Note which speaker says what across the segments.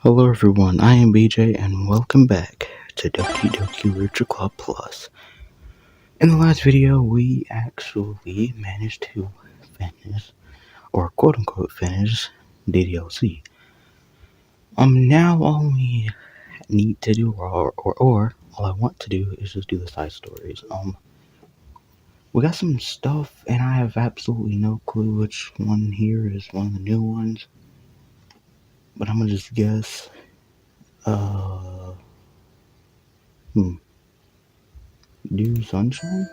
Speaker 1: Hello everyone, I am BJ and welcome back to Doki Literature Club Plus. In the last video, we actually managed to finish, or quote unquote finish, DDLC. Now all we need to do, or all I want to do is just do the side stories. We got some stuff and I have absolutely no clue which one here is one of the new ones. But I'm gonna just guess, Do Sunshine?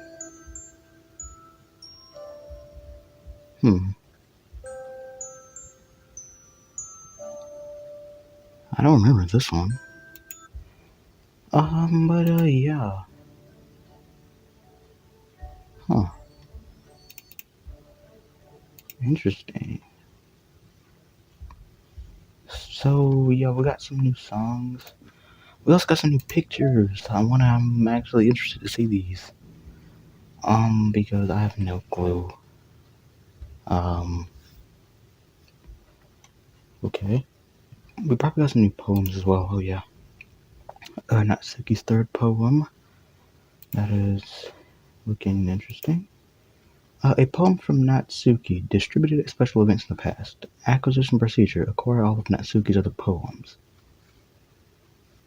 Speaker 1: I don't remember this one. Yeah. Huh. Interesting. So, yeah, we got some new songs. We also got some new pictures. I'm actually interested to see these. Because I have no clue. Um, okay. We probably got some new poems as well. Oh, yeah. Natsuki's third poem. That is looking interesting. A poem from Natsuki, distributed at special events in the past. Acquisition procedure, acquire all of Natsuki's other poems.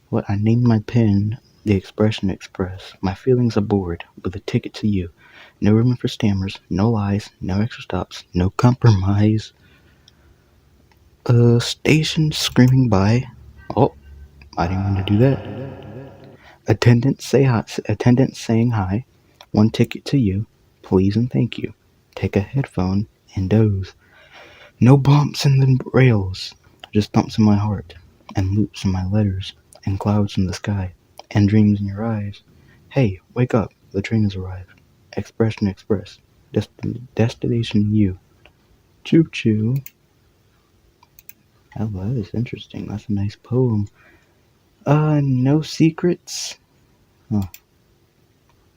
Speaker 1: What I named my pen The Expression Express. My feelings are bored, with a ticket to you. No room for stammers, no lies, no extra stops, no compromise. Station screaming by. Oh, I didn't mean to do that. Attendant saying hi. One ticket to you. Please and thank you. Take a headphone and doze. No bumps in the rails, just thumps in my heart, and loops in my letters, and clouds in the sky, and dreams in your eyes. Hey, wake up, the train has arrived. Expression Express, destination you. Choo choo. Oh, that is interesting. That's a nice poem. No secrets. Huh.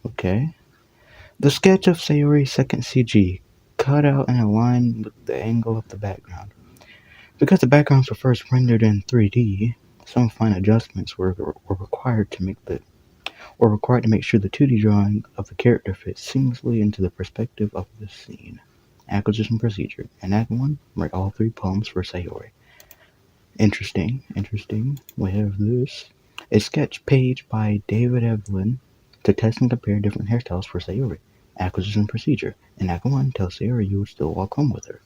Speaker 1: Okay. The sketch of Sayori's second CG, cut out and aligned with the angle of the background. Because the backgrounds were first rendered in 3D, some fine adjustments were required to make sure the 2D drawing of the character fits seamlessly into the perspective of the scene. Acquisition procedure. In Act 1, write all 3 poems for Sayori. Interesting. We have this. A sketch page by David Evelyn to test and compare different hairstyles for Sayori. Acquisition procedure. In Act 1, tell Sayori you would still walk home with her.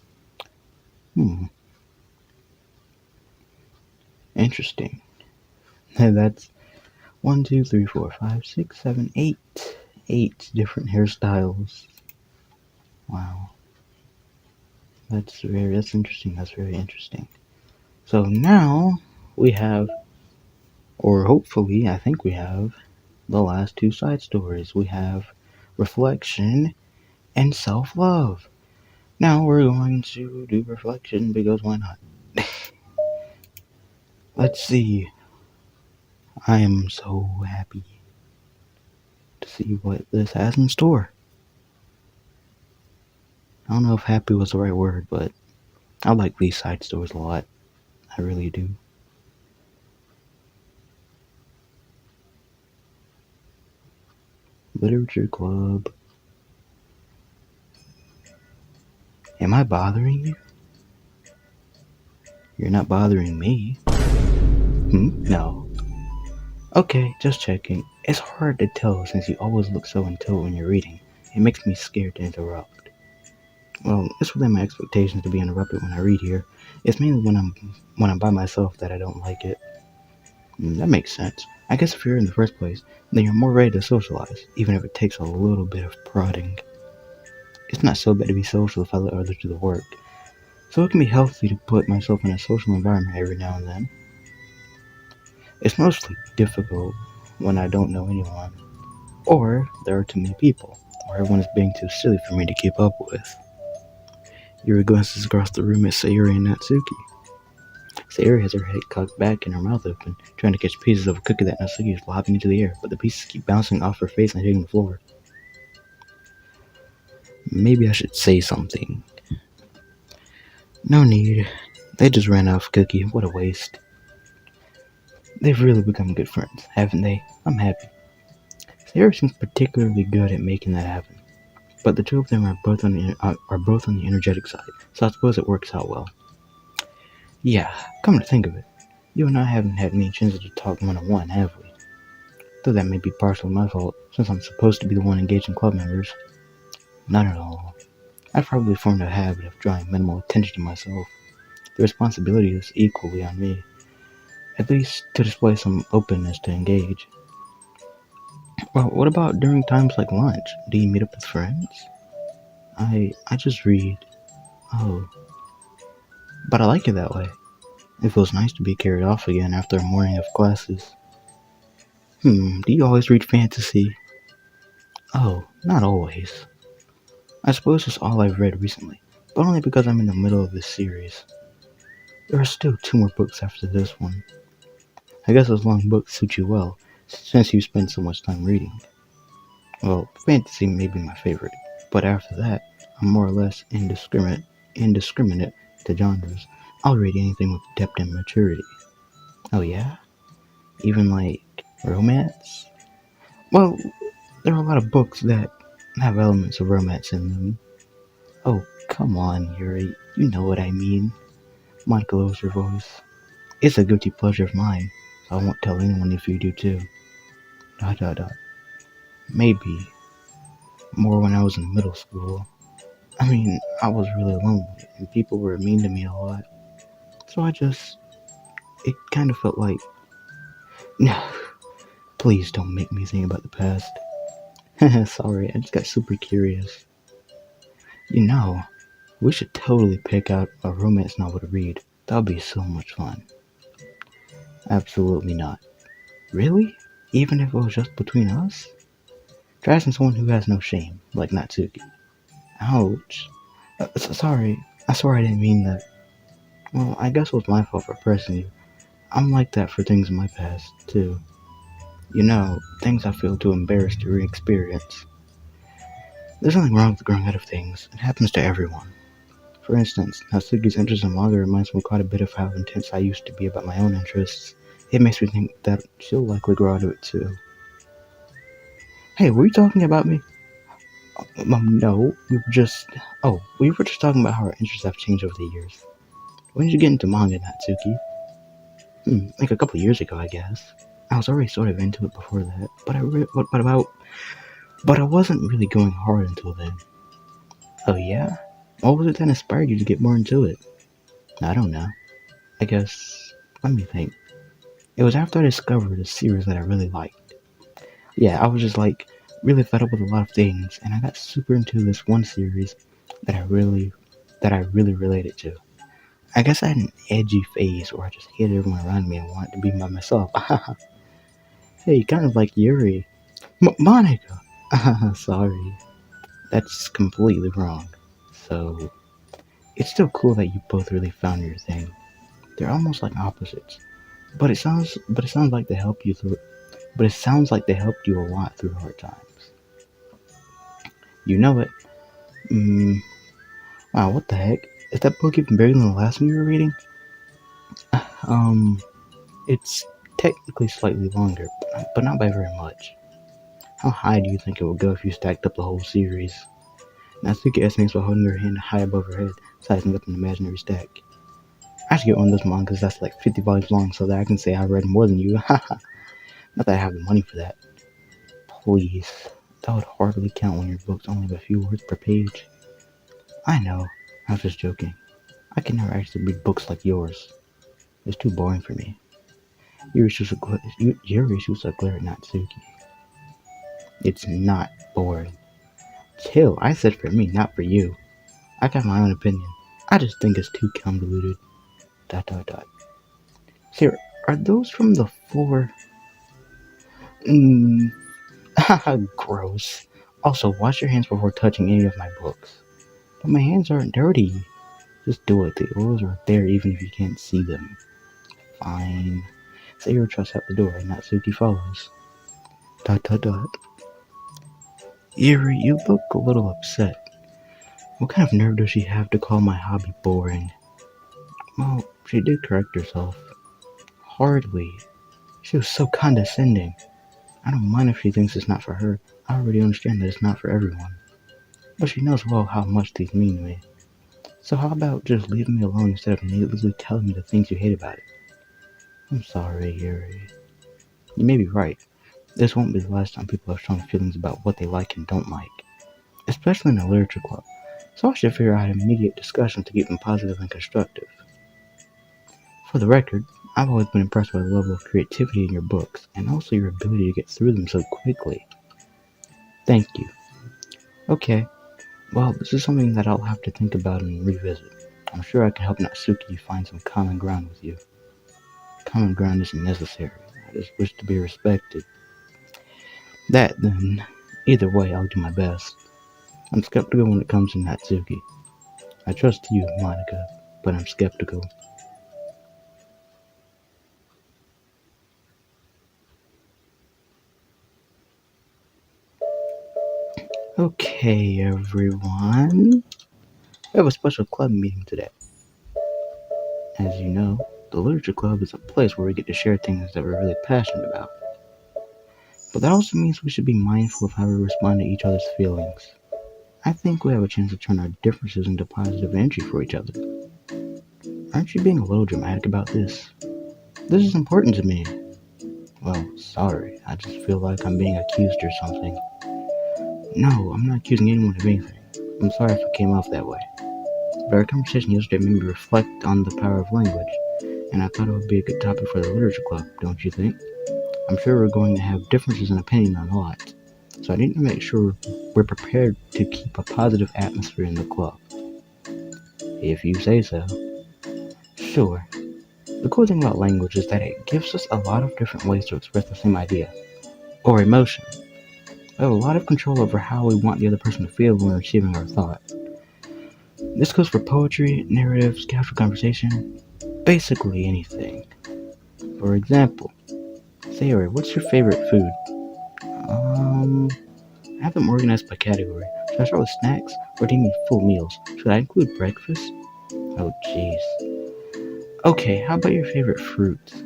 Speaker 1: Interesting. That's 1, 2, 3, 4, 5, 6, 7, 8. 8 different hairstyles. Wow. That's interesting. That's very interesting. So now we have, or hopefully, I think we have, the last 2 side stories. We have reflection and self-love. Now we're going to do reflection because why not? Let's see. I am so happy to see what this has in store. I don't know if happy was the right word, but I like these side stories a lot. I really do. Literature Club. Am I bothering you? You're not bothering me. No. Okay, just checking. It's hard to tell since you always look so intent when you're reading. It makes me scared to interrupt. Well, it's within my expectations to be interrupted when I read here. It's mainly when I'm by myself that I don't like it. That makes sense. I guess if you're in the first place, then you're more ready to socialize, even if it takes a little bit of prodding. It's not so bad to be social if I let others do the work. So it can be healthy to put myself in a social environment every now and then. It's mostly difficult when I don't know anyone, or there are too many people, or everyone is being too silly for me to keep up with. Yuri glances across the room at Sayori and Natsuki. Sayori has her head cocked back and her mouth open, trying to catch pieces of a cookie that Natsuki is lobbing into the air, but the pieces keep bouncing off her face and hitting the floor. Maybe I should say something. No need. They just ran off cookie. What a waste. They've really become good friends, haven't they? I'm happy. Sayori seems particularly good at making that happen. But the two of them are both on the energetic side, so I suppose it works out well. Yeah, come to think of it, you and I haven't had many chances to talk one-on-one, have we? Though that may be partially my fault, since I'm supposed to be the one engaging club members. Not at all. I've probably formed a habit of drawing minimal attention to myself. The responsibility is equally on me, at least to display some openness to engage. Well, what about during times like lunch? Do you meet up with friends? I just read. Oh, but I like it that way. It feels nice to be carried off again after a morning of classes. Do you always read fantasy? Oh, not always. I suppose it's all I've read recently, but only because I'm in the middle of this series. There are still two more books after this one. I guess those long books suit you well, since you spend so much time reading. Well, fantasy may be my favorite, but after that, I'm more or less indiscriminate to genres. I'll read anything with depth and maturity. Oh yeah? Even like romance? Well, there are a lot of books that have elements of romance in them. Oh, come on, Yuri. You know what I mean. Monika lowers her voice. It's a guilty pleasure of mine, so I won't tell anyone if you do too. Dot dot dot. Maybe more when I was in middle school. I mean, I was really lonely, and people were mean to me a lot. So it kind of felt like, no, please don't make me think about the past. Sorry, I just got super curious. You know, we should totally pick out a romance novel to read. That would be so much fun. Absolutely not. Really? Even if it was just between us? Try asking someone who has no shame, like Natsuki. Ouch. Sorry. I swear I didn't mean that. Well, I guess it was my fault for pressing you. I'm like that for things in my past, too. You know, things I feel too embarrassed to re-experience. There's nothing wrong with growing out of things. It happens to everyone. For instance, Natsuki's interest in manga reminds me quite a bit of how intense I used to be about my own interests. It makes me think that she'll likely grow out of it too. Hey, were you talking about me? No, we were just talking about how our interests have changed over the years. When did you get into manga, Natsuki? Like a couple of years ago, I guess. I was already sort of into it before that, but I wasn't really going hard until then. Oh yeah? What was it that inspired you to get more into it? I don't know. I guess, let me think. It was after I discovered a series that I really liked. Yeah, I was just like really fed up with a lot of things, and I got super into this one series that I really related to. I guess I had an edgy phase where I just hated everyone around me and wanted to be by myself. Hey, kind of like Yuri. Monica! Sorry. That's completely wrong. So, it's still cool that you both really found your thing. They're almost like opposites. But it sounds like they help you through but it sounds like they helped you a lot through hard times. You know it. Mm, wow, what the heck? Is that book even bigger than the last one you were reading? Um, it's technically slightly longer, but not by very much. How high do you think it would go if you stacked up the whole series? Natsuki estimates while holding her hand high above her head, sizing up an imaginary stack. I should get one of those mangas that's like 50 volumes long so that I can say I read more than you. Haha. Not that I have the money for that. Please. That would hardly count when your book's only have a few words per page. I know. I was just joking. I can never actually read books like yours. It's too boring for me. Yuri shoots a glare at Natsuki. It's not boring. Chill, I said for me, not for you. I got my own opinion. I just think it's too convoluted. Dot dot dot. Sarah, are those from the floor? Mmm, gross. Also, wash your hands before touching any of my books. But my hands aren't dirty. Just do it. The oils are there even if you can't see them. Fine. Sayori trusts out the door and Natsuki follows. Dot dot dot. Yuri, you look a little upset. What kind of nerve does she have to call my hobby boring? Well, she did correct herself. Hardly. She was so condescending. I don't mind if she thinks it's not for her. I already understand that it's not for everyone. But she knows well how much these mean to me. So how about just leaving me alone instead of needlessly telling me the things you hate about it? I'm sorry, Yuri. You may be right. This won't be the last time people have strong feelings about what they like and don't like, especially in a literature club. So I should figure out immediate discussion to keep them positive and constructive. For the record, I've always been impressed by the level of creativity in your books, and also your ability to get through them so quickly. Thank you. Okay, well, this is something that I'll have to think about and revisit. I'm sure I can help Natsuki find some common ground with you. Common ground isn't necessary. I just wish to be respected. That, then, either way, I'll do my best. I'm skeptical when it comes to Natsuki. I trust you, Monika, but I'm skeptical. Okay, everyone. We have a special club meeting today. As you know, the Literature Club is a place where we get to share things that we're really passionate about. But that also means we should be mindful of how we respond to each other's feelings. I think we have a chance to turn our differences into positive energy for each other. Aren't you being a little dramatic about this? This is important to me. Well, sorry, I just feel like I'm being accused or something. No, I'm not accusing anyone of anything. I'm sorry if it came off that way. But our conversation yesterday made me reflect on the power of language, and I thought it would be a good topic for the Literature Club, don't you think? I'm sure we're going to have differences in opinion on a lot, so I need to make sure we're prepared to keep a positive atmosphere in the club. If you say so. Sure. The cool thing about language is that it gives us a lot of different ways to express the same idea, or emotion. We have a lot of control over how we want the other person to feel when we're receiving our thought. This goes for poetry, narratives, casual conversation, basically anything. For example, Sayori, what's your favorite food? I have them organized by category. Should I start with snacks, or do you mean full meals? Should I include breakfast? Oh jeez. Okay, how about your favorite fruits?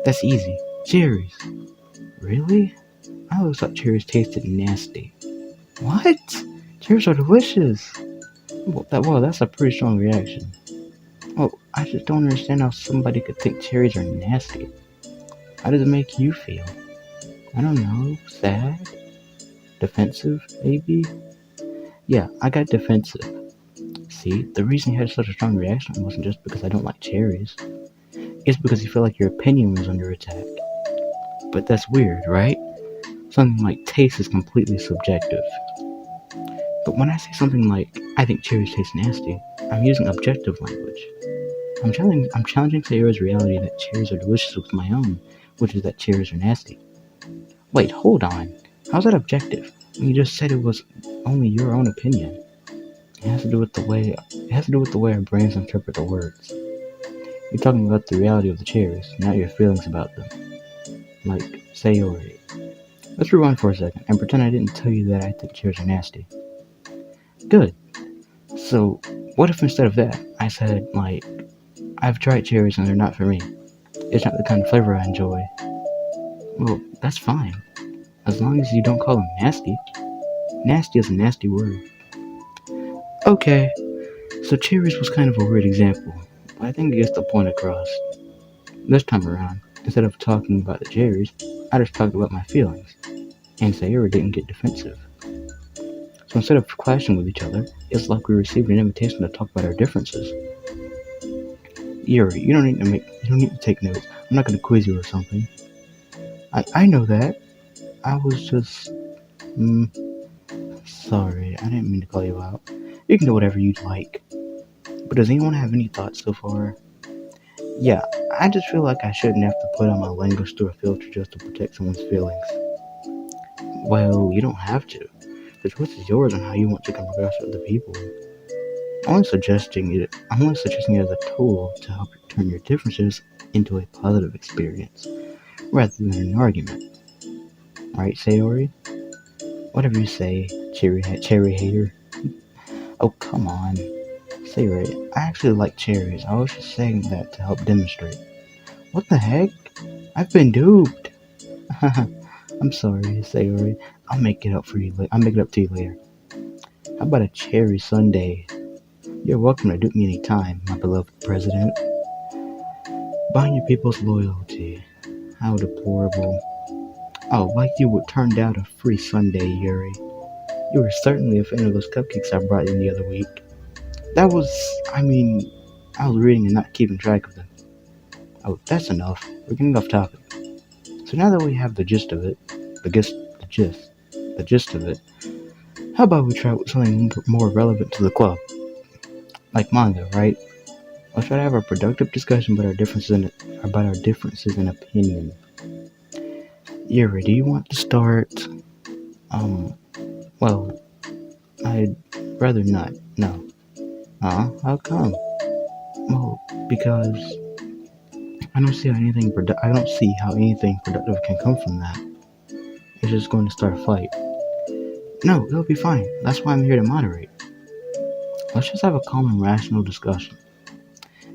Speaker 1: That's easy. Cherries. Really? I always thought cherries tasted nasty. What? Cherries are delicious. Well, that's a pretty strong reaction. Well, I just don't understand how somebody could think cherries are nasty. How does it make you feel? I don't know. Sad? Defensive, maybe? Yeah, I got defensive. See, the reason you had such a strong reaction wasn't just because I don't like cherries. It's because you feel like your opinion was under attack. But that's weird, right? Something like taste is completely subjective. But when I say something like, I think cherries taste nasty, I'm using objective language. I'm challenging Sayori's reality that cherries are delicious with my own, which is that cherries are nasty. Wait, hold on. How's that objective? You just said it was only your own opinion. It has to do with the way our brains interpret the words. You're talking about the reality of the cherries, not your feelings about them. Like Sayori. Let's rewind for a second and pretend I didn't tell you that I think cherries are nasty. Good. So, what if instead of that, I said, like, I've tried cherries and they're not for me. It's not the kind of flavor I enjoy. Well, that's fine. As long as you don't call them nasty. Nasty is a nasty word. Okay, so cherries was kind of a weird example, but I think it gets the point across. This time around, instead of talking about the cherries, I just talked about my feelings, and Sayori didn't get defensive. So instead of clashing with each other, it's like we received an invitation to talk about our differences. Yuri, you don't need to take notes. I'm not gonna quiz you or something. I know that. I was just sorry. I didn't mean to call you out. You can do whatever you'd like. But does anyone have any thoughts so far? Yeah, I just feel like I shouldn't have to put on my language through a filter just to protect someone's feelings. Well, you don't have to. The choice is yours on how you want to come across with other people. I'm only suggesting it as a tool to help you turn your differences into a positive experience, rather than an argument. Right, Sayori? Whatever you say, cherry hater. Oh, come on. Sayori, I actually like cherries. I was just saying that to help demonstrate. What the heck? I've been duped. I'm sorry, Sayori. I'll make it up for you. I'll make it up to you later. How about a cherry sundae? You're welcome to dupe me anytime, my beloved president. Buying your people's loyalty. How deplorable. Oh, like you would turn down a free sundae, Yuri. You were certainly a fan of those cupcakes I brought in the other week. That was, I mean, I was reading and not keeping track of them. Oh, that's enough. We're getting off topic. So now that we have the gist of it, the gist of it, how about we try something more relevant to the club? Like manga, right? Let's try to have a productive discussion about our differences in opinion. Yuri, do you want to start? Um, well, I'd rather not. No. How come? Well, because I don't see how anything productive can come from that. It's just going to start a fight. No, it'll be fine. That's why I'm here to moderate. Let's just have a calm and rational discussion.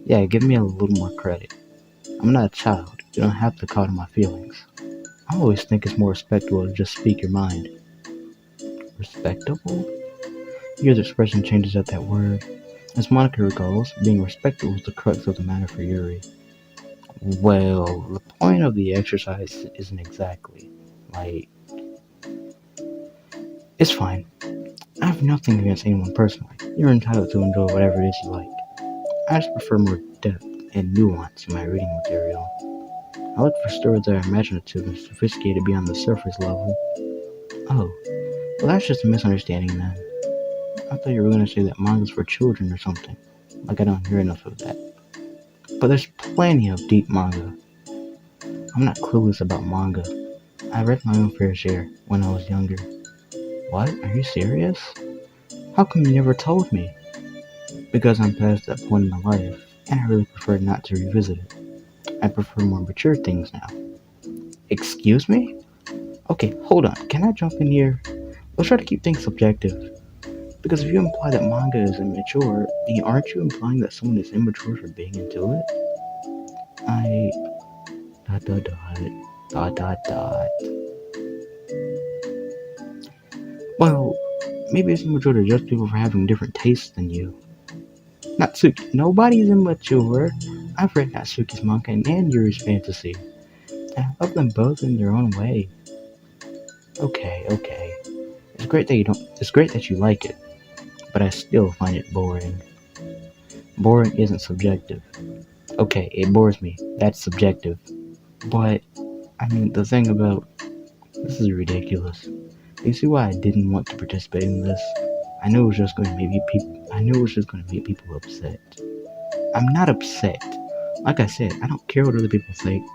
Speaker 1: Yeah, give me a little more credit. I'm not a child. You don't have to call to my feelings. I always think it's more respectable to just speak your mind. Respectable? Your expression changes at that word. As Monica recalls, being respectable was the crux of the matter for Yuri. Well, the point of the exercise isn't exactly. Like, it's fine. I have nothing against anyone personally. You're entitled to enjoy whatever it is you like. I just prefer more depth and nuance in my reading material. I look for stories that are imaginative and sophisticated beyond the surface level. Oh, well that's just a misunderstanding then. I thought you were going to say that manga's for children or something. Like I don't hear enough of that. But there's plenty of deep manga. I'm not clueless about manga. I read my own fair share when I was younger. What? Are you serious? How come you never told me? Because I'm past that point in my life, and I really prefer not to revisit it. I prefer more mature things now. Excuse me? Okay, hold on. Can I jump in here? Let's try to keep things subjective. Because if you imply that manga is immature, then aren't you implying that someone is immature for being into it? I dot dot dot dot dot dot. Well, maybe it's immature to judge people for having different tastes than you. Natsuki, nobody's immature. I've read Natsuki's manga and Yuri's fantasy, and I love them both in their own way. Okay, okay. It's great that you like it, but I still find it boring. Boring isn't subjective. Okay, it bores me. That's subjective. But I mean, the thing about this is ridiculous. You see why I didn't want to participate in this? I knew it was just going to make people. I knew it was just going to make people upset. I'm not upset. Like I said, I don't care what other people think,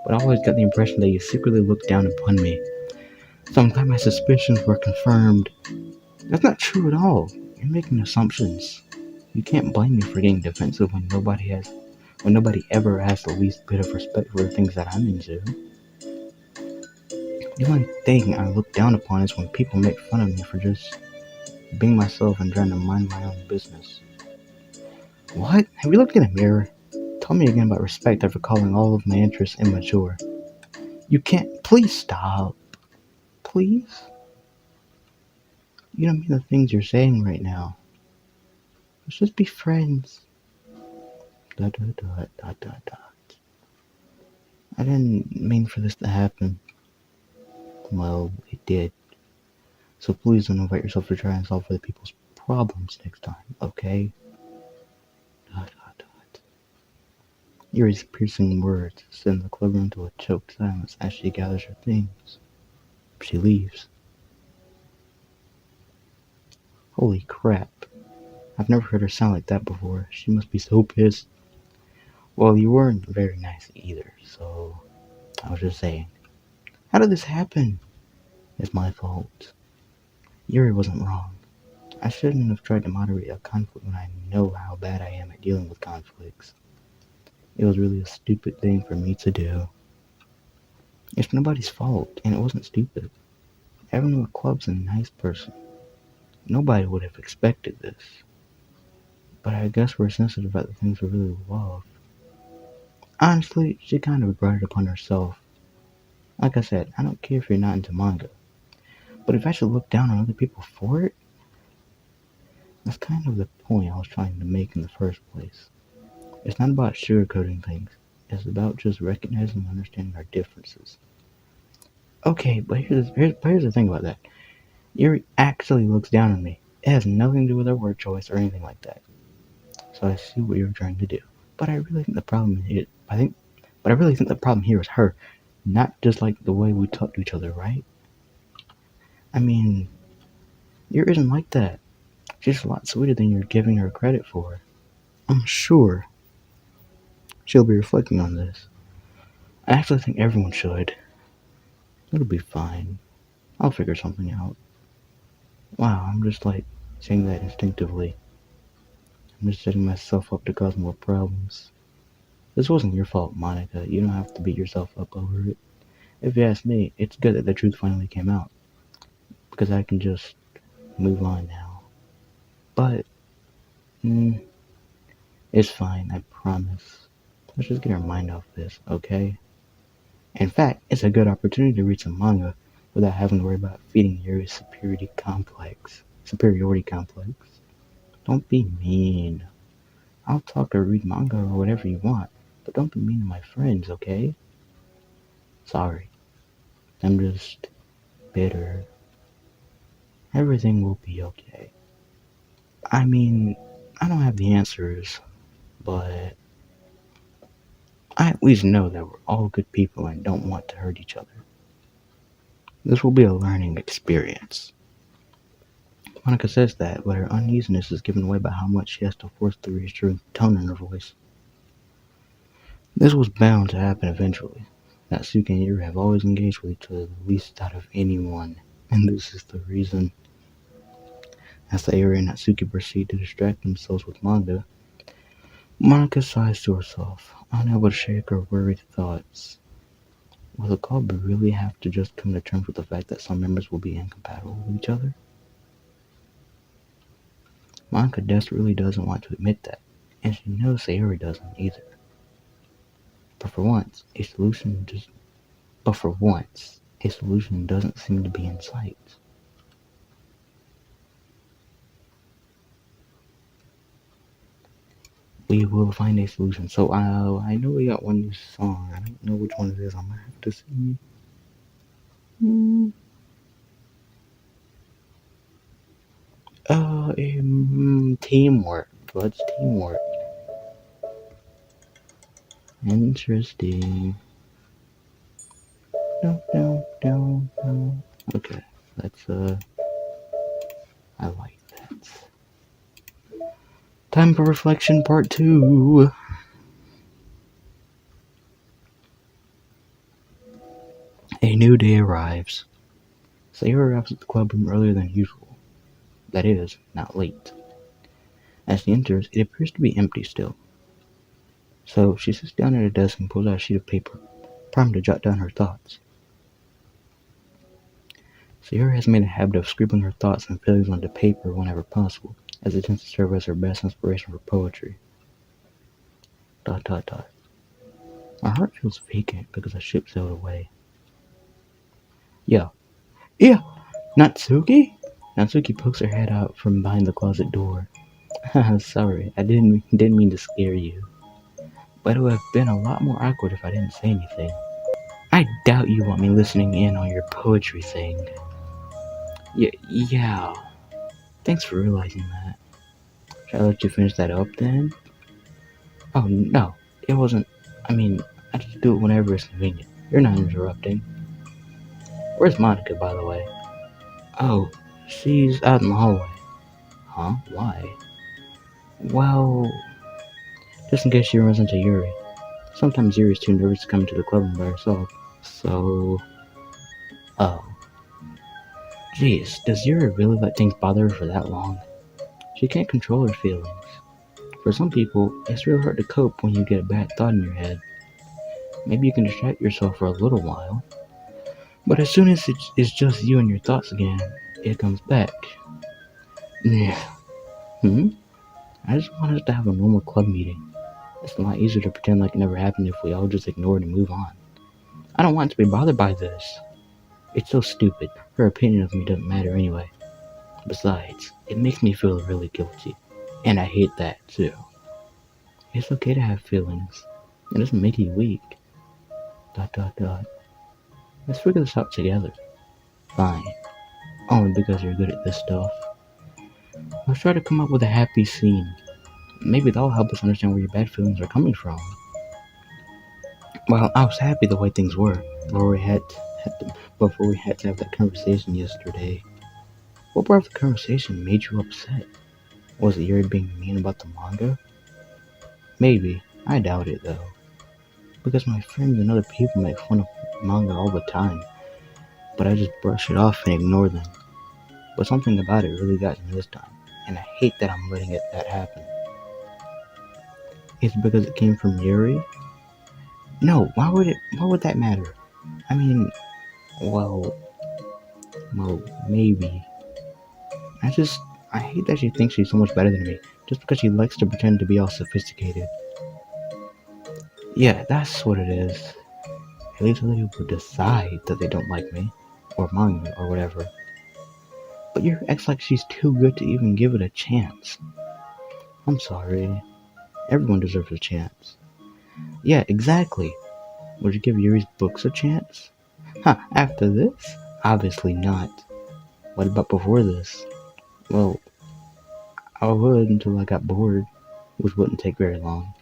Speaker 1: but I always got the impression that you secretly looked down upon me. So I'm glad my suspicions were confirmed. That's not true at all. You're making assumptions. You can't blame me for getting defensive when nobody ever has the least bit of respect for the things that I'm into. The only thing I look down upon is when people make fun of me for just being myself and trying to mind my own business. What? Have you looked in a mirror? Tell me again about respect after calling all of my interests immature. You can't. Please stop. Please? You don't mean the things you're saying right now. Let's just be friends. Dot dot dot dot dot dot. I didn't mean for this to happen. Well, it did. So please don't invite yourself to try and solve other people's problems next time, okay? Dot dot dot. Yuri's piercing words send the club room to a choked silence as she gathers her things. She leaves. Holy crap. I've never heard her sound like that before. She must be so pissed. Well, you weren't very nice either, so I was just saying. How did this happen? It's my fault. Yuri wasn't wrong. I shouldn't have tried to moderate a conflict when I know how bad I am at dealing with conflicts. It was really a stupid thing for me to do. It's nobody's fault, and it wasn't stupid. Everyone in the club's a nice person. Nobody would have expected this. But I guess we're sensitive about the things we really love. Honestly, she kind of brought it upon herself. Like I said, I don't care if you're not into manga, but if I should look down on other people for it, that's kind of the point I was trying to make in the first place. It's not about sugarcoating things. It's about just recognizing and understanding our differences. Okay, but here's the thing about that. Yuri actually looks down on me. It has nothing to do with her word choice or anything like that. So I see what you're trying to do. But I really think the problem is, but I really think the problem here is her, not just like the way we talk to each other, right? I mean, Yuri isn't like that. She's a lot sweeter than you're giving her credit for. I'm sure she'll be reflecting on this. I actually think everyone should. It'll be fine. I'll figure something out. Wow, I'm just like saying that instinctively. I'm just setting myself up to cause more problems. This wasn't your fault, Monika. You don't have to beat yourself up over it. If you ask me, it's good that the truth finally came out, because I can just move on now. But, it's fine, I promise. Let's just get our mind off this, okay? In fact, it's a good opportunity to read some manga without having to worry about feeding your superiority complex. Don't be mean. I'll talk or read manga or whatever you want, but don't be mean to my friends, okay? Sorry. I'm just bitter. Everything will be okay. I mean, I don't have the answers, but I at least know that we're all good people and don't want to hurt each other. This will be a learning experience. Monika says that, but her uneasiness is given away by how much she has to force the reassuring tone in her voice. This was bound to happen eventually. Natsuki and Yuri have always engaged with each other the least out of anyone, and this is the reason. As Sayori and Natsuki proceed to distract themselves with manga, Monika sighs to herself, unable to shake her worried thoughts. Will the club really have to just come to terms with the fact that some members will be incompatible with each other? Monika desperately doesn't want to admit that, and she knows Sayori doesn't either. But for once, a solution doesn't seem to be in sight. We will find a solution. So I know we got one new song. I don't know which one it is. I might have to see. Teamwork. What's teamwork? Interesting. No. Okay, that's I like that. Time for reflection part 2. A new day arrives. Sayori arrives at the club room earlier than usual. That is, not late. As she enters, it appears to be empty still. So she sits down at her desk and pulls out a sheet of paper, primed to jot down her thoughts. Sayori has made a habit of scribbling her thoughts and feelings onto paper whenever possible, as it tends to serve as her best inspiration for poetry. ... My heart feels vacant because the ship sailed away. Yeah. Natsuki? Natsuki pokes her head out from behind the closet door. Sorry, I didn't mean to scare you. But it would have been a lot more awkward if I didn't say anything. I doubt you want me listening in on your poetry thing. Yeah. Thanks for realizing that. Should I let you finish that up then? Oh, no. It wasn't. I mean, I just do it whenever it's convenient. You're not interrupting. Where's Monika, by the way? Oh, she's out in the hallway. Huh? Why? Well, just in case she runs into Yuri. Sometimes Yuri's too nervous to come into the club by herself. So... Oh. Jeez, does Yuri really let things bother her for that long? She can't control her feelings. For some people, it's real hard to cope when you get a bad thought in your head. Maybe you can distract yourself for a little while. But as soon as it's just you and your thoughts again, it comes back. Yeah. I just want us to have a normal club meeting. It's a lot easier to pretend like it never happened if we all just ignore it and move on. I don't want to be bothered by this. It's so stupid. Her opinion of me doesn't matter anyway. Besides, it makes me feel really guilty. And I hate that too. It's okay to have feelings. It doesn't make you weak. Dot dot dot. Let's figure this out together. Fine. Only because you're good at this stuff. Let's try to come up with a happy scene. Maybe that'll help us understand where your bad feelings are coming from. Well, I was happy the way things were before we had to have that conversation yesterday. What part of the conversation made you upset? Was it Yuri being mean about the manga? Maybe. I doubt it though. Because my friends and other people make fun of manga all the time, but I just brush it off and ignore them. But something about it really got me this time, and I hate that I'm letting that happen. Is it because it came from Yuri? No, why would that matter? I mean, well, well, maybe. I just, I hate that she thinks she's so much better than me, just because she likes to pretend to be all sophisticated. Yeah, that's what it is. At least other people decide that they don't like me, or manga, or whatever. But you acts like she's too good to even give it a chance. I'm sorry. Everyone deserves a chance. Yeah, exactly. Would you give Yuri's books a chance? Huh, after this? Obviously not. What about before this? Well, I would until I got bored, which wouldn't take very long.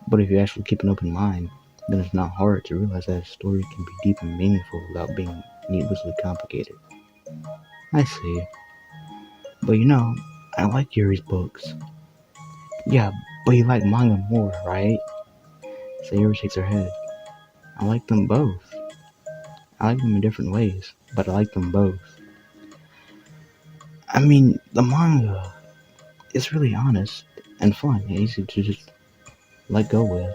Speaker 1: But if you actually keep an open mind, then it's not hard to realize that a story can be deep and meaningful without being needlessly complicated. I see. But I like Yuri's books. Yeah, but you like manga more, right? Sayori shakes her head. I like them both. I like them in different ways, but I like them both. I mean, the manga is really honest and fun and easy to just let go with.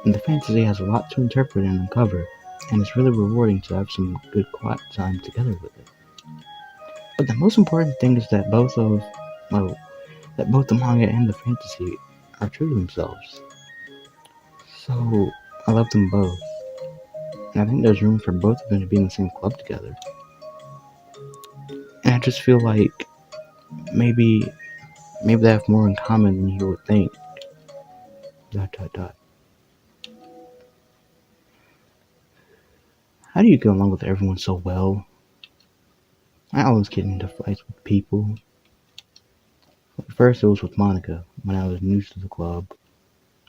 Speaker 1: And the fantasy has a lot to interpret and uncover, and it's really rewarding to have some good quiet time together with it. But the most important thing is that well, that both the manga and the fantasy are true to themselves. So, I love them both. And I think there's room for both of them to be in the same club together. And I just feel like maybe they have more in common than you would think. Dot dot dot. How do you get along with everyone so well? I always get into fights with people. At first it was with Monica when I was new to the club,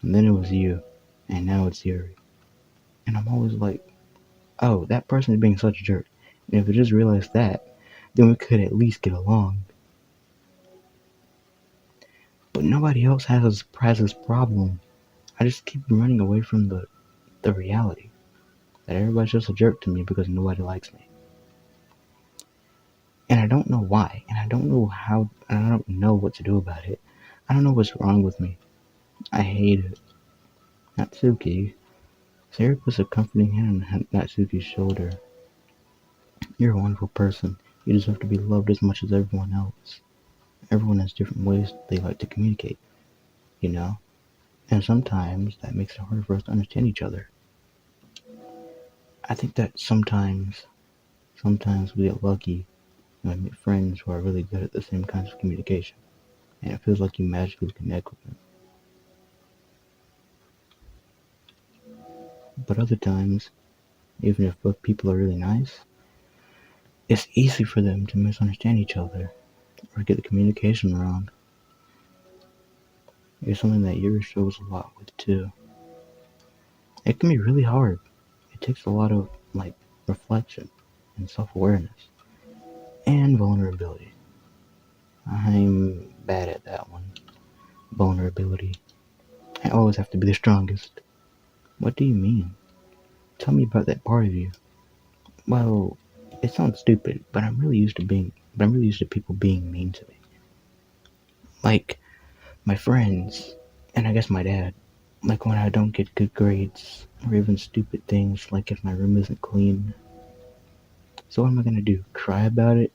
Speaker 1: and then it was you, and now it's Yuri. And I'm always like, oh, that person is being such a jerk. And if I just realized that, then we could at least get along. But nobody else has this problem. I just keep running away from the reality that everybody's just a jerk to me because nobody likes me. And I don't know why, and I don't know how, and I don't know what to do about it. I don't know what's wrong with me. I hate it. Natsuki. Sayori puts a comforting hand on Natsuki's shoulder. You're a wonderful person. You deserve to be loved as much as everyone else. Everyone has different ways they like to communicate, you know? And sometimes that makes it harder for us to understand each other. I think that sometimes we get lucky and we meet friends who are really good at the same kinds of communication. And it feels like you magically connect with them. But other times, even if both people are really nice, it's easy for them to misunderstand each other or get the communication wrong. It's something that Yuri shows a lot with too. It can be really hard. It takes a lot of reflection and self-awareness and vulnerability. I'm bad at that one. Vulnerability. I always have to be the strongest. What do you mean? Tell me about that part of you. Well, it sounds stupid, but I'm really used to people being mean to me. Like my friends, and I guess my dad. Like when I don't get good grades, or even stupid things like if my room isn't clean. So what am I gonna do? Cry about it?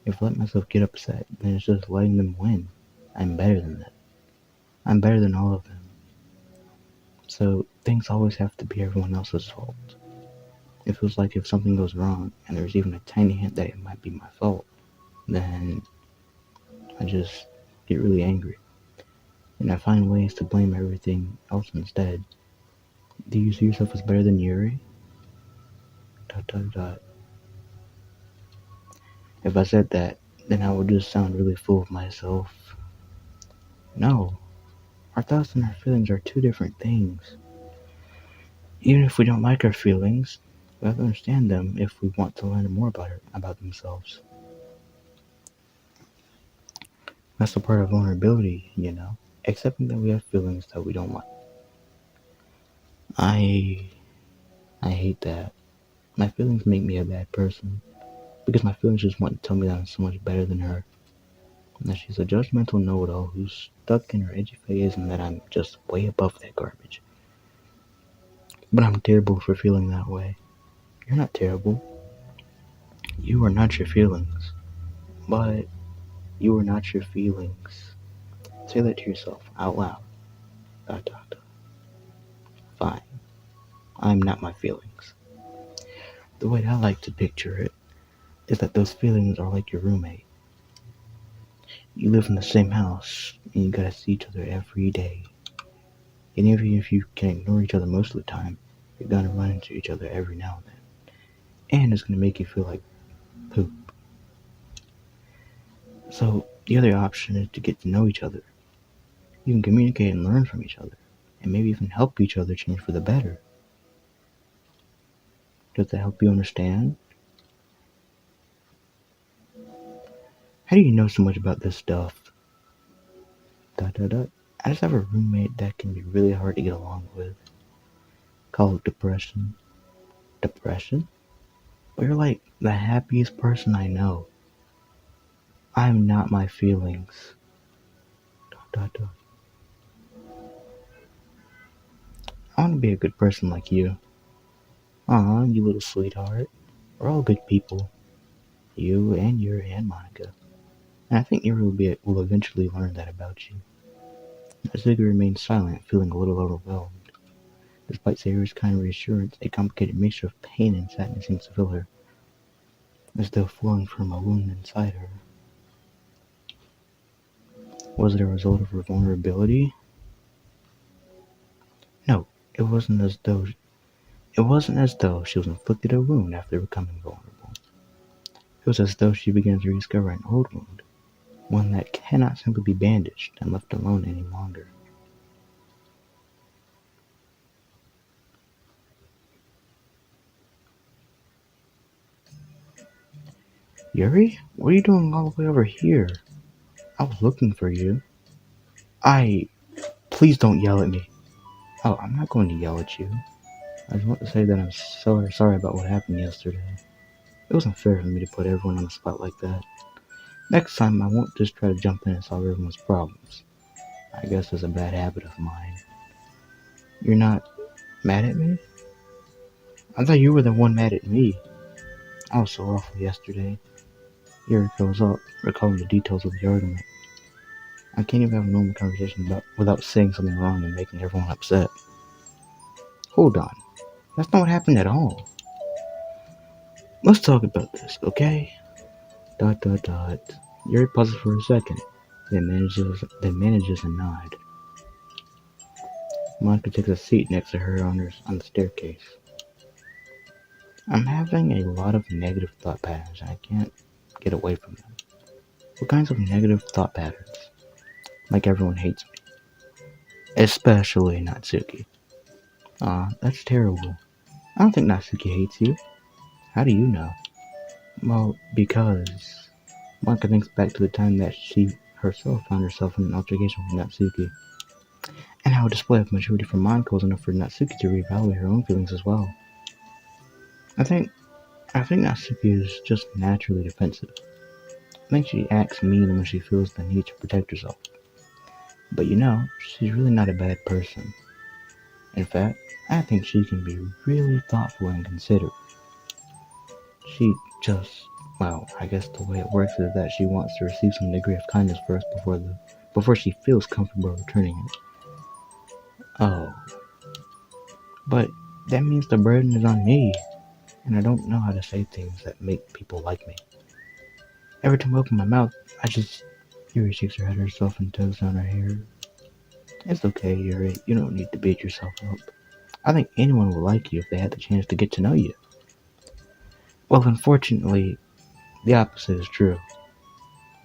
Speaker 1: If I let myself get upset, then it's just letting them win. I'm better than that. I'm better than all of them. So things always have to be everyone else's fault. It feels like if something goes wrong and there's even a tiny hint that it might be my fault, then I just get really angry. And I find ways to blame everything else instead. Do you see yourself as better than Yuri? Dot dot dot. If I said that, then I would just sound really full of myself. No, our thoughts and our feelings are two different things. Even if we don't like our feelings, we have to understand them if we want to learn more about themselves. That's the part of vulnerability, accepting that we have feelings that we don't like. I I hate that. My feelings make me a bad person because my feelings just want to tell me that I'm so much better than her, and that she's a judgmental know-it-all who's stuck in her edgy phase, and that I'm just way above that garbage. But I'm terrible for feeling that way. You're not terrible. You are not your feelings. But you are not your feelings. Say that to yourself out loud. Dot, dot, dot. Fine. I'm not my feelings. The way I like to picture it is that those feelings are like your roommate. You live in the same house and you gotta see each other every day. And even if you can ignore each other most of the time, you're gonna run into each other every now and then. And it's gonna make you feel like poop. So the other option is to get to know each other. You can communicate and learn from each other. And maybe even help each other change for the better. Does that help you understand? How do you know so much about this stuff? Dot dot dot. I just have a roommate that can be really hard to get along with. Call it depression. Depression? But you're like the happiest person I know. I'm not my feelings. Dot dot dot. I want to be a good person like you. Aw, you little sweetheart. We're all good people. You and Yuri and Monika. And I think Yuri will eventually learn that about you. Natsuki remained silent, feeling a little overwhelmed. Despite Sayori's kind reassurance, a complicated mixture of pain and sadness seemed to fill her, as though flowing from a wound inside her. Was it a result of her vulnerability? No, it wasn't as though she was inflicted a wound after becoming vulnerable. It was as though she began to rediscover an old wound, one that cannot simply be bandaged and left alone any longer. Yuri, what are you doing all the way over here? I was looking for you. I. Please don't yell at me. Oh, I'm not going to yell at you. I just want to say that I'm sorry about what happened yesterday. It wasn't fair for me to put everyone on the spot like that. Next time, I won't just try to jump in and solve everyone's problems. I guess it's a bad habit of mine. You're not mad at me? I thought you were the one mad at me. I was so awful yesterday. Yuri goes up, recalling the details of the argument. I can't even have a normal conversation without saying something wrong and making everyone upset. Hold on. That's not what happened at all. Let's talk about this, okay? Dot dot dot. Yuri pauses for a second, then manages a nod. Monica takes a seat next to her on the staircase. I'm having a lot of negative thought patterns and I can't get away from them. What kinds of negative thought patterns? Like everyone hates me. Especially Natsuki. Aw, that's terrible. I don't think Natsuki hates you. How do you know? Well, because Monika thinks back to the time that she herself found herself in an altercation with Natsuki, and how a display of maturity from Monika was enough for Natsuki to reevaluate her own feelings as well. I think Natsuki is just naturally defensive. I think she acts mean when she feels the need to protect herself. But she's really not a bad person. In fact, I think she can be really thoughtful and considerate. She just, well, I guess the way it works is that she wants to receive some degree of kindness first before she feels comfortable returning it. Oh, But that means the burden is on me, and I don't know how to say things that make people like me. Every time I open my mouth, I just. Yuri shakes her head herself and tugs down her hair. It's okay, Yuri. You don't need to beat yourself up. I think anyone would like you if they had the chance to get to know you. Well, unfortunately, the opposite is true.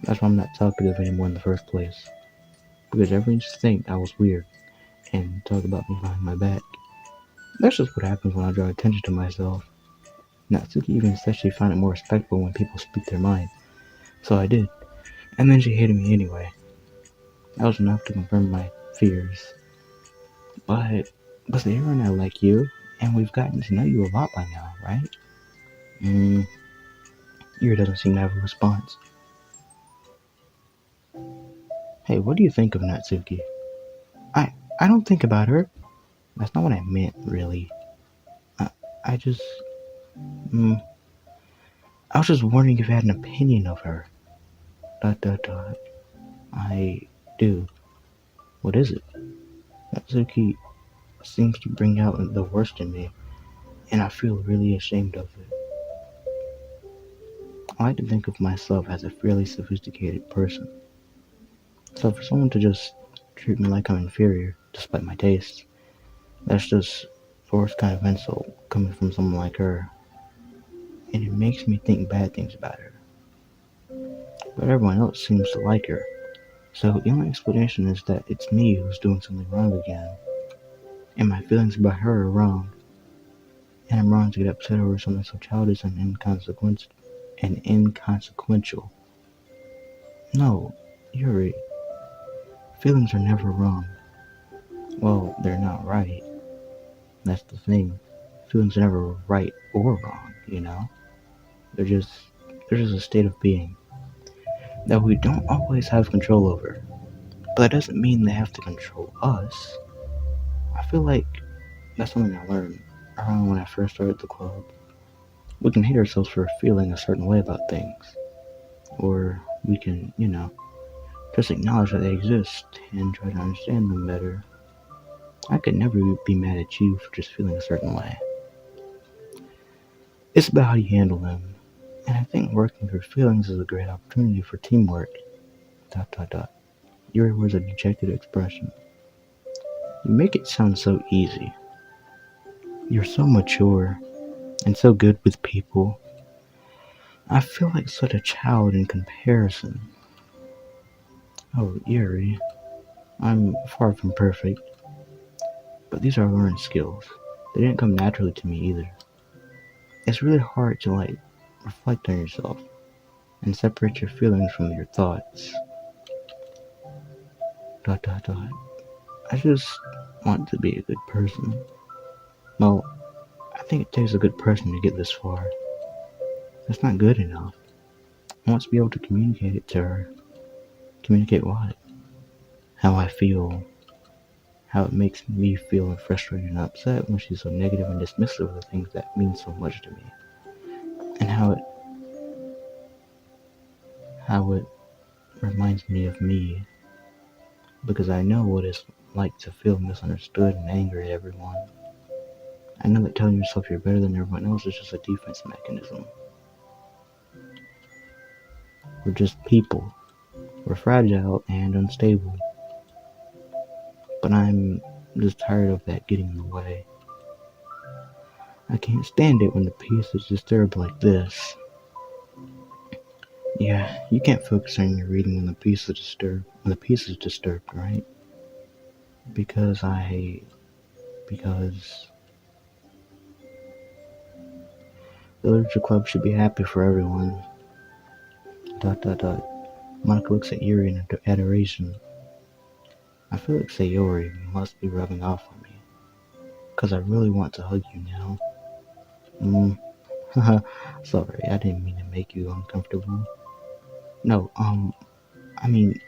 Speaker 1: That's why I'm not talkative anymore in the first place. Because everyone used to think I was weird and talk about me behind my back. That's just what happens when I draw attention to myself. Natsuki even said she found it more respectful when people speak their mind. So I did. And then she hated me anyway. That was enough to confirm my fears. But Sayori and I like you, and we've gotten to know you a lot by now, right? Mm, Yuri doesn't seem to have a response. Hey, what do you think of Natsuki? I I don't think about her. That's not what I meant, really. I, I just, mm, I was just wondering if you had an opinion of her. Dot dot dot. I do. What is it? Natsuki seems to bring out the worst in me, and I feel really ashamed of it. I like to think of myself as a fairly sophisticated person, so for someone to just treat me like I'm inferior, despite my tastes, that's just the worst kind of insult coming from someone like her, and it makes me think bad things about her. But everyone else seems to like her, so the only explanation is that it's me who's doing something wrong again, and my feelings about her are wrong, and I'm wrong to get upset over something so childish and inconsequential. No, Yuri, feelings are never wrong. Well, they're not right. That's the thing. Feelings are never right or wrong, you know? They're just they're just a state of being that we don't always have control over. But that doesn't mean they have to control us. I feel like that's something I learned around when I first started the club. We can hate ourselves for feeling a certain way about things. Or we can, just acknowledge that they exist and try to understand them better. I could never be mad at you for just feeling a certain way. It's about how you handle them. And I think working through feelings is a great opportunity for teamwork. Dot dot dot. Yuri wears a dejected expression. You make it sound so easy. You're so mature and so good with people. I feel like such a child in comparison. Oh, Yuri, I'm far from perfect, but these are learned skills. They didn't come naturally to me either. It's really hard to reflect on yourself and separate your feelings from your thoughts. Dot dot dot. I just want to be a good person. Well, I think it takes a good person to get this far. That's not good enough. I want to be able to communicate it to her. Communicate what? How I feel. How it makes me feel frustrated and upset when she's so negative and dismissive of the things that mean so much to me. And how it reminds me of me. Because I know what it's like to feel misunderstood and angry at everyone. I know that telling yourself you're better than everyone else is just a defense mechanism. We're just people. We're fragile and unstable. But I'm just tired of that getting in the way. I can't stand it when the peace is disturbed like this. Yeah, you can't focus on your reading when the peace is disturbed. When the peace is disturbed, right? Because because the literature club should be happy for everyone. Dot dot dot. Monika looks at Yuri in adoration. I feel like Sayori must be rubbing off on me. Cause I really want to hug you now. Mm, haha, sorry, I didn't mean to make you uncomfortable. No, I mean,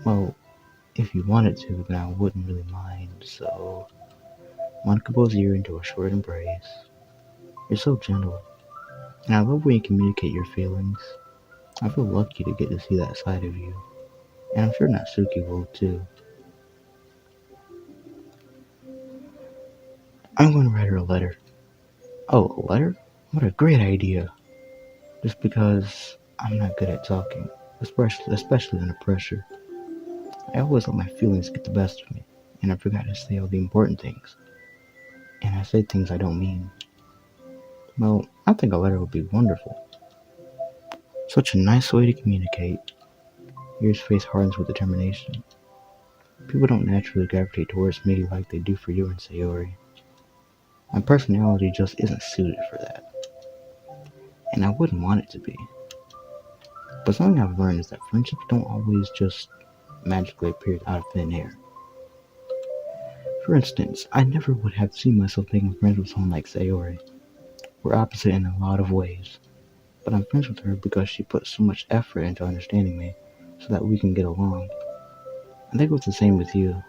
Speaker 1: well, if you wanted to, then I wouldn't really mind, so... Monika pulls Yuri into a short embrace. You're so gentle, and I love when you communicate your feelings. I feel lucky to get to see that side of you, and I'm sure Natsuki will too. I'm going to write her a letter. Oh, a letter? What a great idea. Just because I'm not good at talking, especially under pressure. I always let my feelings get the best of me, and I forgot to say all the important things. And I say things I don't mean. Well, I think a letter would be wonderful. Such a nice way to communicate. Yuri's face hardens with determination. People don't naturally gravitate towards me like they do for you and Sayori. My personality just isn't suited for that, and I wouldn't want it to be. But something I've learned is that friendships don't always just magically appear out of thin air. For instance, I never would have seen myself making friends with someone like Sayori. We're opposite in a lot of ways, but I'm friends with her because she put so much effort into understanding me so that we can get along. I think it was the same with you.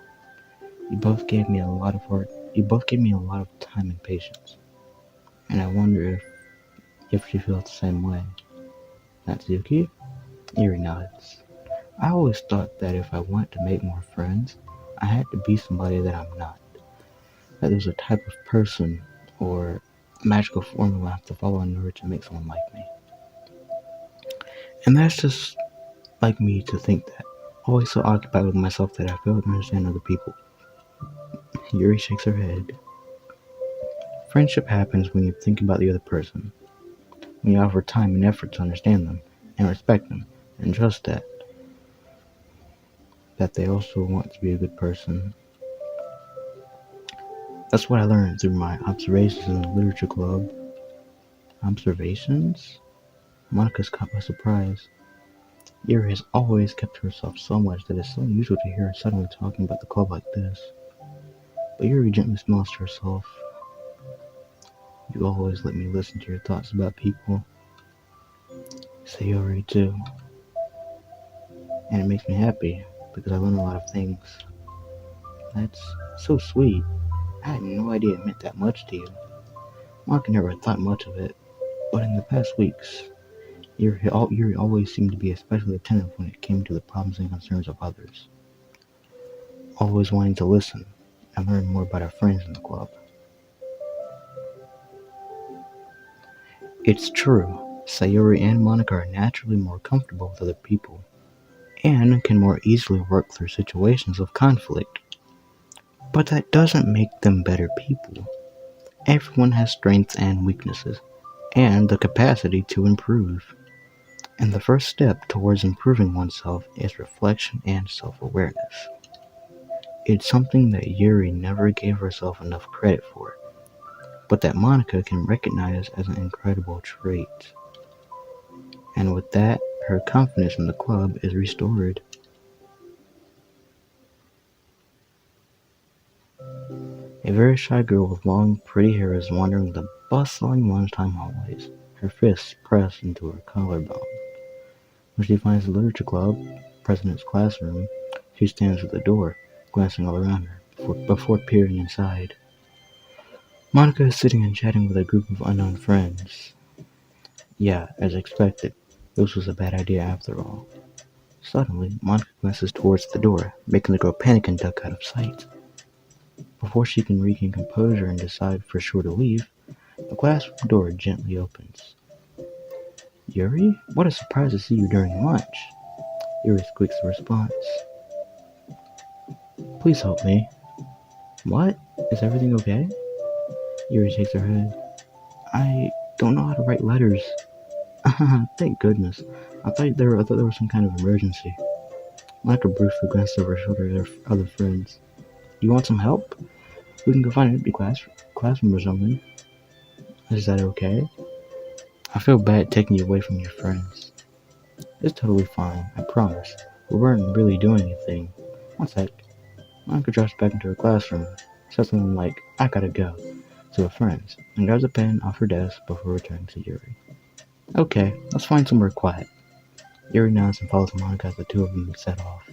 Speaker 1: You both gave me a lot of heart. You both gave me a lot of time and patience, and I wonder if she feels the same way. Natsuki? Yuri nods. I always thought that if I wanted to make more friends, I had to be somebody that I'm not. That there's a type of person or a magical formula I have to follow in order to make someone like me. And that's just like me to think that. Always so occupied with myself that I fail to understand other people. Yuri shakes her head. Friendship happens when you think about the other person, when you offer time and effort to understand them and respect them, and trust that they also want to be a good person. That's what I learned through my observations in the literature club. Observations? Monica's caught by surprise. Yuri has always kept to herself so much that it's so unusual to hear her suddenly talking about the club like this. But Yuri gently smiles to herself. You always let me listen to your thoughts about people. Sayori too. And it makes me happy because I learn a lot of things. That's so sweet. I had no idea it meant that much to you. Monica never thought much of it, but in the past weeks, Yuri always seemed to be especially attentive when it came to the problems and concerns of others. Always wanting to listen and learn more about our friends in the club. It's true, Sayori and Monica are naturally more comfortable with other people and can more easily work through situations of conflict. But that doesn't make them better people. Everyone has strengths and weaknesses, and the capacity to improve. And the first step towards improving oneself is reflection and self-awareness. It's something that Yuri never gave herself enough credit for, but that Monica can recognize as an incredible trait. And with that, her confidence in the club is restored. A very shy girl with long, pretty hair is wandering the bustling lunchtime hallways, her fists pressed into her collarbone. When she finds the literature club, president's classroom, she stands at the door, glancing all around her, before peering inside. Monica is sitting and chatting with a group of unknown friends. Yeah, as expected, this was a bad idea after all. Suddenly, Monica glances towards the door, making the girl panic and duck out of sight. Before she can regain composure and decide for sure to leave, the classroom door gently opens. Yuri? What a surprise to see you during lunch! Yuri squeaks a response. Please help me. What? Is everything okay? Yuri shakes her head. I don't know how to write letters. Thank goodness. I thought there was some kind of emergency. Monica briefly glanced over her shoulder at her other friends. You want some help? We can go find an empty classroom or something. Is that okay? I feel bad taking you away from your friends. It's totally fine, I promise. We weren't really doing anything. One sec. Monica drops back into her classroom, says something like, I gotta go, to her friends, and grabs a pen off her desk before returning to Yuri. Okay, let's find somewhere quiet. Yuri nods and follows Monica as the two of them set off.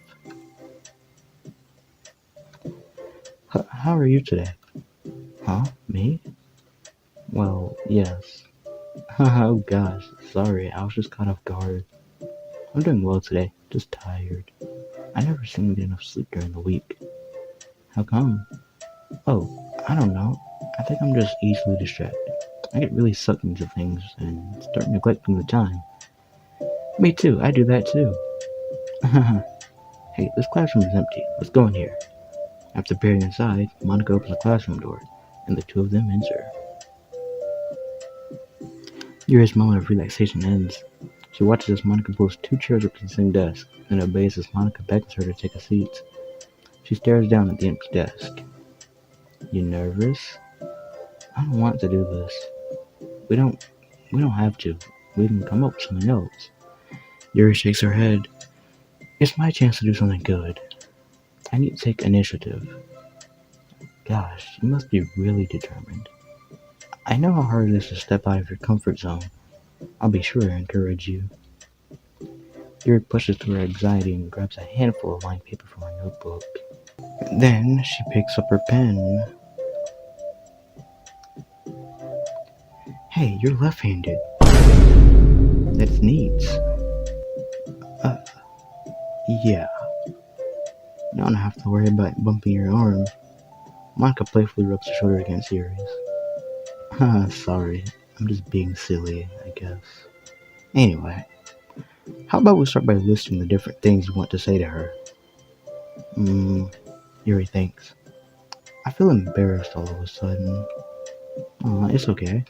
Speaker 1: How are you today? Huh? Me? Well, yes. Oh gosh, sorry, I was just caught off guard. I'm doing well today, just tired. I never seem to get enough sleep during the week. How come? Oh, I don't know. I think I'm just easily distracted. I get really sucked into things and start neglecting the time. Me too, I do that too. Hey, this classroom is empty. Let's go in here. After peering inside, Monica opens the classroom door, and the two of them enter. Yuri's moment of relaxation ends. She watches as Monica pulls two chairs up to the same desk, then obeys as Monica beckons her to take a seat. She stares down at the empty desk. You nervous? I don't want to do this. We don't we don't have to. We can come up with something else. Yuri shakes her head. It's my chance to do something good. I need to take initiative. Gosh, you must be really determined. I know how hard it is to step out of your comfort zone. I'll be sure to encourage you. Yuri pushes through her anxiety and grabs a handful of lined paper from her notebook. Then she picks up her pen. Hey, you're left-handed. That's neat. Uh, yeah. You don't have to worry about bumping your arm. Monica playfully rubs her shoulder against Yuri's. Sorry. I'm just being silly, I guess. Anyway, how about we start by listing the different things you want to say to her? Yuri thinks. I feel embarrassed all of a sudden. It's okay.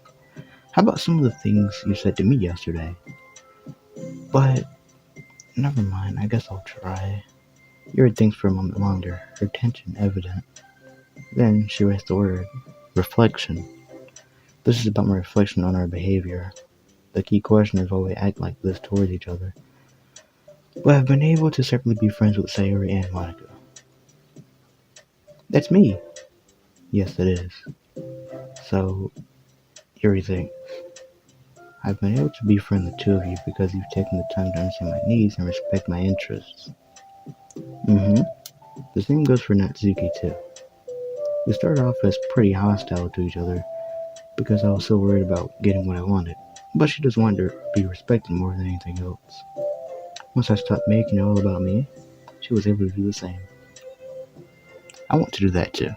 Speaker 1: How about some of the things you said to me yesterday? But, never mind, I guess I'll try. Yuri thinks for a moment longer, her tension evident. Then she writes the word, reflection. This is about my reflection on our behavior. The key question is why we act like this towards each other. But I've been able to separately be friends with Sayori and Monica. That's me. Yes, it is. So, Yuri thinks. I've been able to befriend the two of you because you've taken the time to understand my needs and respect my interests. The same goes for Natsuki too. We started off as pretty hostile to each other because I was so worried about getting what I wanted, but she just wanted to be respected more than anything else. Once I stopped making it all about me, she was able to do the same. I want to do that too.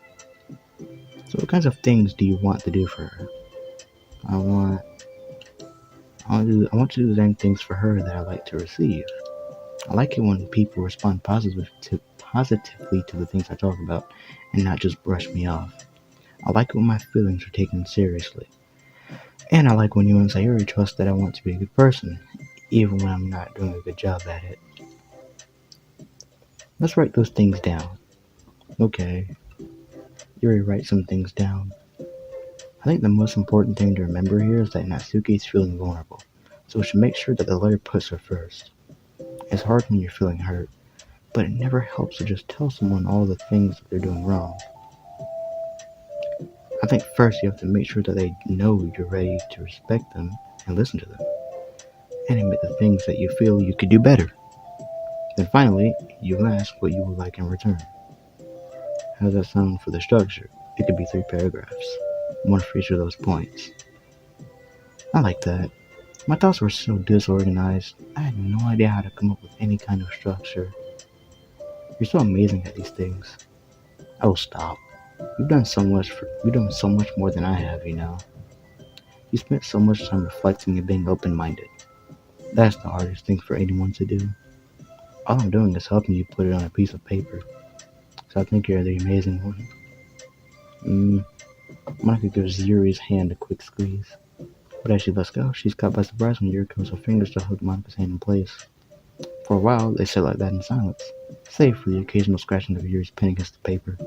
Speaker 1: So what kinds of things do you want to do for her? I want to do the same things for her that I like to receive. I like it when people respond positively to the things I talk about and not just brush me off. I like it when my feelings are taken seriously. And I like when you and Sayori trust that I want to be a good person, even when I'm not doing a good job at it. Let's write those things down. Okay. Yuri writes some things down. I think the most important thing to remember here is that Natsuki is feeling vulnerable, so we should make sure that the letter puts her first. It's hard when you're feeling hurt, but it never helps to just tell someone all the things that they're doing wrong. I think first you have to make sure that they know you're ready to respect them and listen to them, and admit the things that you feel you could do better. Then finally, you ask what you would like in return. How does that sound for the structure? It could be 3 paragraphs, one for each of those points. I like that. My thoughts were so disorganized, I had no idea how to come up with any kind of structure. You're so amazing at these things. Oh, stop. You've done so much more than I have, you know. You spent so much time reflecting and being open-minded. That's the hardest thing for anyone to do. All I'm doing is helping you put it on a piece of paper. So I think you're the amazing one. Mm, Monica gives Yuri's hand a quick squeeze. But as she lets go, she's caught by surprise when Yuri comes her fingers to hold Monica's hand in place. For a while, they sit like that in silence, save for the occasional scratching of Yuri's pen against the paper.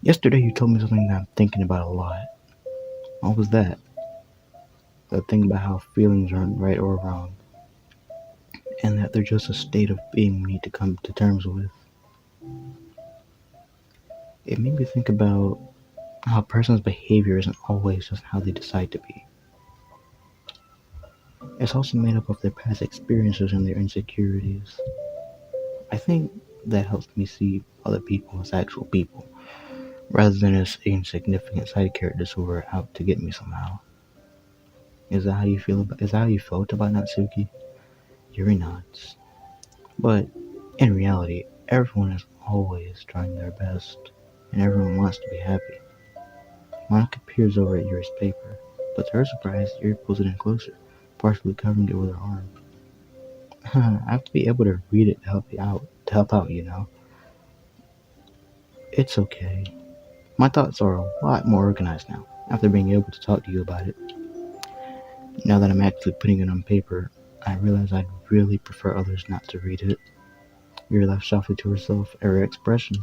Speaker 1: Yesterday you told me something that I'm thinking about a lot. What was that? That thing about how feelings aren't right or wrong, and that they're just a state of being we need to come to terms with. It made me think about how a person's behavior isn't always just how they decide to be. It's also made up of their past experiences and their insecurities. I think that helps me see other people as actual people, rather than as insignificant side characters who are out to get me somehow. Is that how you felt about Natsuki? Yuri nods. But in reality, everyone is always trying their best, and everyone wants to be happy. Monica peers over at Yuri's paper, but to her surprise, Yuri pulls it in closer, partially covering it with her arm. I have to be able to read it to help you out. To help out, you know. It's okay. My thoughts are a lot more organized now, after being able to talk to you about it. Now that I'm actually putting it on paper, I realize I'd really prefer others not to read it. Yuri laughed softly to herself at her expression.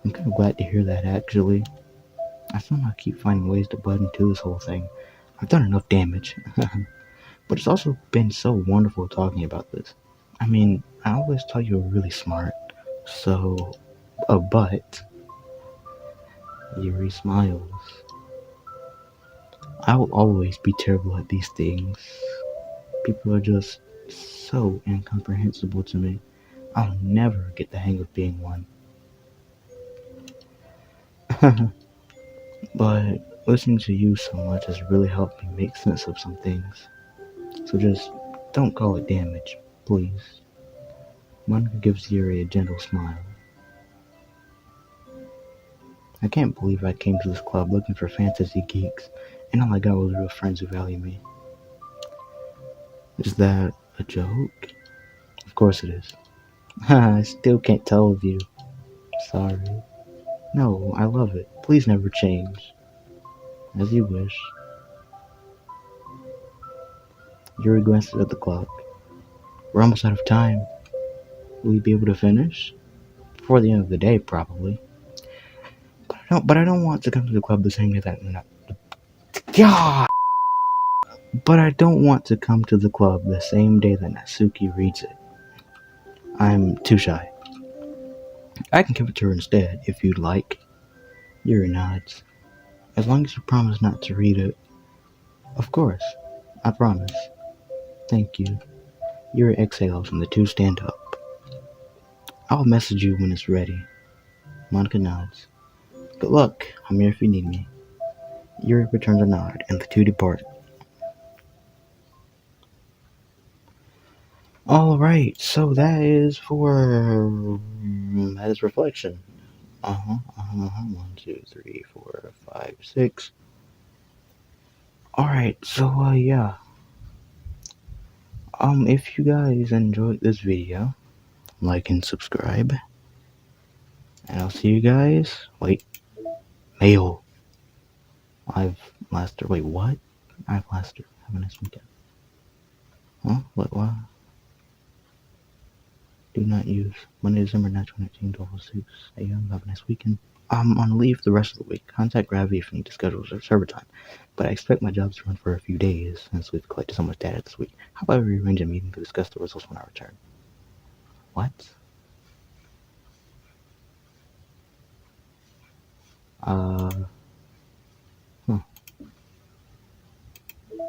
Speaker 1: I'm kind of glad to hear that, actually. I somehow keep finding ways to butt into this whole thing. I've done enough damage. But it's also been so wonderful talking about this. I mean, I always thought you were really smart. So, but, Yuri smiles. I will always be terrible at these things. People are just so incomprehensible to me. I'll never get the hang of being one. But listening to you so much has really helped me make sense of some things. So just don't call it damage, please. Monica gives Yuri a gentle smile. I can't believe I came to this club looking for fantasy geeks, and all I got was real friends who value me. Is that a joke? Of course it is. I still can't tell with you. Sorry. No, I love it. Please never change. As you wish. Yuri glances at the clock. We're almost out of time. Will you be able to finish? Before the end of the day, probably. But I don't want to come to the club the same day that. No. God! But I don't want to come to the club the same day that Natsuki reads it. I'm too shy. I can give it to her instead, if you'd like. Yuri nods. As long as you promise not to read it. Of course. I promise. Thank you. Yuri exhales and the two stand up. I'll message you when it's ready. Monica nods. Good luck. I'm here if you need me. Yuri returns a nod, and the two depart. Alright, so that is reflection. 1, 2, 3, 4, 5, 6. Alright, so yeah. If you guys enjoyed this video, like and subscribe. And I'll see you guys. Wait. Mail. I've Laster. Wait, what? I've Laster. Have a nice weekend. Huh? What? Do not use Monday, December 9th, 2019, 12:06 a.m. Have a nice weekend. I'm on leave the rest of the week. Contact Gravity if you need to schedule server time. But I expect my jobs to run for a few days since we've collected so much data this week. How about we arrange a meeting to discuss the results when I return? What?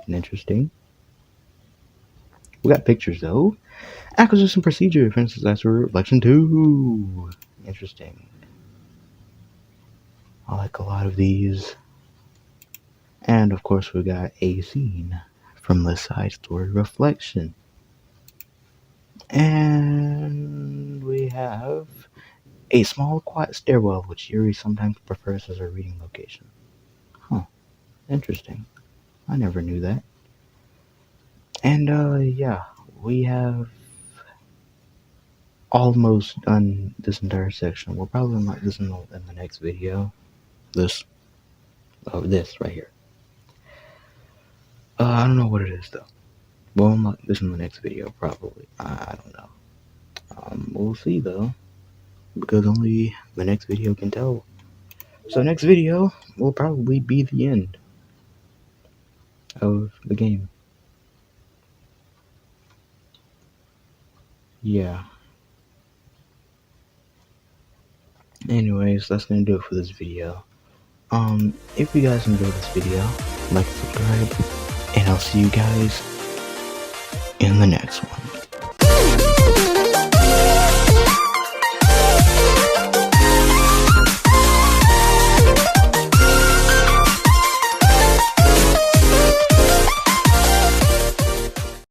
Speaker 1: Interesting. We got pictures though. Acquisition procedure, for instance, that's reflection 2. Interesting. I like a lot of these. And of course we got a scene from the side story reflection. And we have a small quiet stairwell which Yuri sometimes prefers as her reading location. Huh. Interesting. I never knew that. And yeah, we have almost done this entire section. We'll probably unlock this in the next video. This right here. I don't know what it is though. We'll unlock this in the next video probably. I don't know. We'll see though, because only the next video can tell. So next video will probably be the end of the game. Yeah. Anyways, that's gonna do it for this video. If you guys enjoyed this video, like and subscribe, and I'll see you guys in the next one.